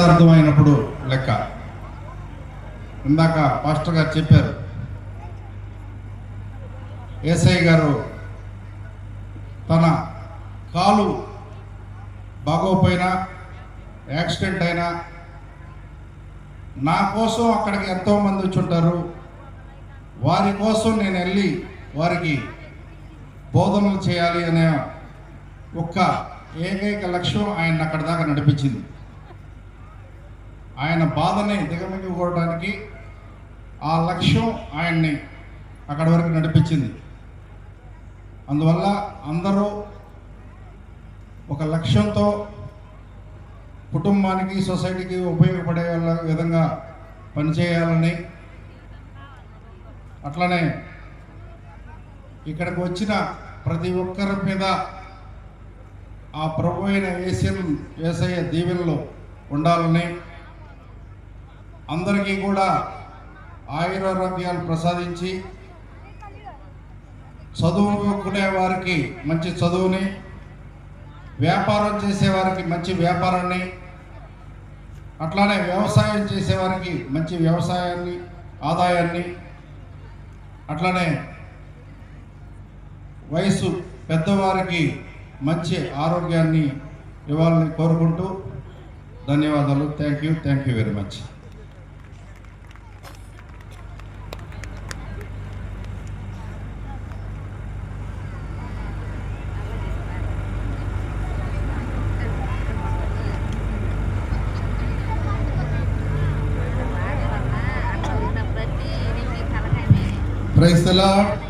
నిశ్చితార్థమైనప్పుడు లెక్క. ఇందాక పాస్టర్ గారు చెప్పారు, ఏసఐ గారు తన కాలు బాగోపోయినా యాక్సిడెంట్ అయినా నా కోసం అక్కడికి ఎంతోమంది వచ్చి ఉంటారు, వారి కోసం నేను వెళ్ళి వారికి బోధనలు చేయాలి అనే ఒక్క ఏకైక లక్ష్యం ఆయన అక్కడి దాకా నడిపించింది. ఆయన బాధని దిగమింగుకోవడానికి ఆ లక్ష్యం ఆయన్ని అక్కడి వరకు నడిపించింది. అందువల్ల అందరూ ఒక లక్ష్యంతో కుటుంబానికి సొసైటీకి ఉపయోగపడే విధంగా పనిచేయాలని, అట్లనే ఇక్కడికి వచ్చిన ప్రతి ఒక్కరి మీద ఆ ప్రభు అయిన యేసయ్య దీవెనలు ఉండాలని, అందరికీ కూడా ఆయురారోగ్యాలు ప్రసాదించి చదువుకునే వారికి మంచి చదువుని, వ్యాపారం చేసేవారికి మంచి వ్యాపారాన్ని, అట్లానే వ్యవసాయం చేసేవారికి మంచి వ్యవసాయాన్ని, ఆదాయాన్ని, అట్లనే వయసు పెద్దవారికి మంచి ఆరోగ్యాన్ని ఇవ్వాలని కోరుకుంటూ ధన్యవాదాలు. Thank you very much. Praise the lord.